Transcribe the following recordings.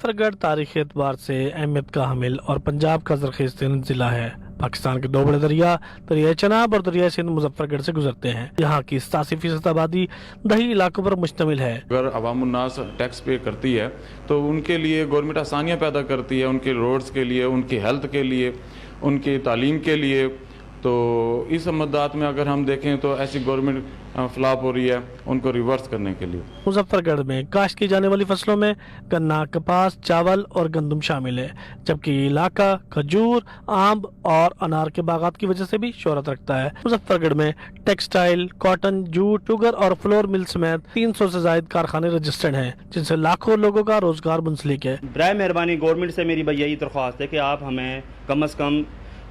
मुजफ्फरगढ़ तारीखी एतबार से अहमियत का हामिल और पंजाब का ज़रख़ीज़ तरीन ज़िला है। पाकिस्तान के दो बड़े दरिया दरिया चनाब और दरिया सिंध मुजफ्फरगढ़ से गुजरते हैं। यहाँ की 87% आबादी दही इलाकों पर मुश्तमिल है। अगर अवामुन्नास टैक्स पे करती है तो उनके लिए गवर्नमेंट आसानियाँ पैदा करती है, उनके रोड्स के लिए, उनकी हेल्थ के लिए, उनकी तालीम के लिए। तो इस मद्दात में अगर हम देखें तो ऐसी गवर्नमेंट फ्लॉप हो रही है उनको रिवर्स करने के लिए। मुजफ्फरगढ़ में काश्त की जाने वाली फसलों में गन्ना, कपास, चावल और गंदम शामिल है, जबकि ये इलाका खजूर, आम और अनार के बागात की वजह से भी शोहरत रखता है। मुजफ्फरगढ़ में टेक्सटाइल, कॉटन, जूट, शुगर और फ्लोर मिल समेत 300 से ज्यादा कारखाने रजिस्टर्ड हैं, जिनसे लाखों लोगों का रोजगार मुंसलिक है। बराए मेहरबानी गवर्नमेंट से मेरी यही दरख्वास्त है कि आप हमें कम से कम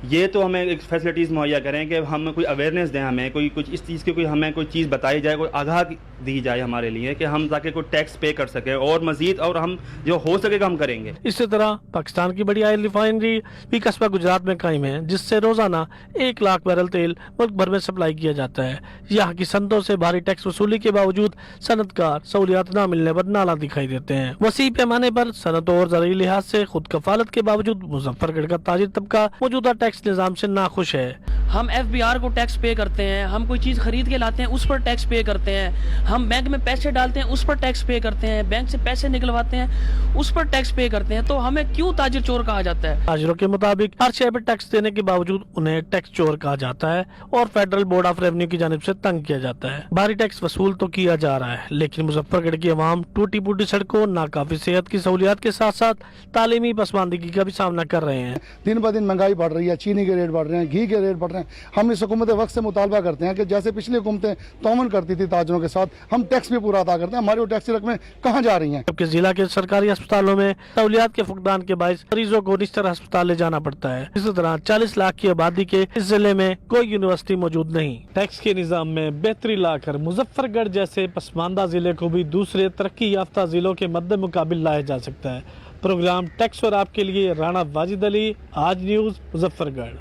ये तो हमें एक फैसिलिटीज़ मुहैया करें कि हम कोई अवेयरनेस दें, हमें कोई कुछ इस चीज़ की कोई हमें कोई चीज़ बताई जाए, कोई आगाह दी जाए हमारे लिए कि हम ताकि कोई टैक्स पे कर सके और मजीद और हम जो हो सकेगा हम करेंगे। इसी तरह पाकिस्तान की बड़ी ऑयल रिफाइनरी भी कस्बा गुजरात में कायम है, जिससे रोजाना 1 लाख बैरल तेल मुल्क भर में सप्लाई किया जाता है। यहाँ की सनतों से भारी टैक्स वसूली के बावजूद सनतकार सहूलियात न मिलने पर नाला दिखाई देते हैं। वसी पैमाने पर सनत और ज़रूरी लिहाज से खुद कफालत के बावजूद मुजफ्फरगढ़ का ताजिर तबका मौजूदा टैक्स निज़ाम से नाखुश है। हम FBR को टैक्स पे करते हैं, हम कोई चीज़ खरीद के लाते हैं उस पर टैक्स पे करते हैं, हम बैंक में पैसे डालते हैं उस पर टैक्स पे करते हैं, बैंक से पैसे निकलवाते हैं उस पर टैक्स पे करते हैं। तो हमें क्यों ताजिर चोर कहा जाता है? ताजिरों के मुताबिक हर शय पर टैक्स देने के बावजूद उन्हें टैक्स चोर कहा जाता है और फेडरल बोर्ड ऑफ रेवेन्यू की जानिब से तंग किया जाता है। भारी टैक्स वसूल तो किया जा रहा है, लेकिन मुजफ्फरगढ़ की आवाम टूटी फूटी सड़कों, नाकाफी सेहत की सहूलियात के साथ साथ तालीमी पसमानदगी का भी सामना कर रहे हैं। दिन ब दिन महंगाई बढ़ रही है, चीनी के रेट बढ़ रहे हैं, घी के रेट बढ़ रहे हैं। हम इस हुकूमत वक्त से मुतालबा करते हैं कि जैसे पिछली हुकूमतें तौमन करती थी ताजरों के साथ, हम टैक्स भी पूरा अदा करते हैं। हमारी वो टैक्स की रकमें कहाँ जा रही हैं? जबकि जिला के सरकारी अस्पतालों में सहूलियात के फुकदान के बायस मरीजों को निश्चित अस्पताल ले जाना पड़ता है। इसी तरह 40 लाख की आबादी के इस जिले में कोई यूनिवर्सिटी मौजूद नहीं। टैक्स के निजाम में बेहतरी लाकर मुजफ्फरगढ़ जैसे पसमानदा जिले को भी दूसरे तरक्की याफ्ता जिलों के मद्दे मुकाबिल लाया जा सकता है। प्रोग्राम टैक्स और आपके लिए राणा वाजिद अली, आज न्यूज़, मुजफ्फरगढ़।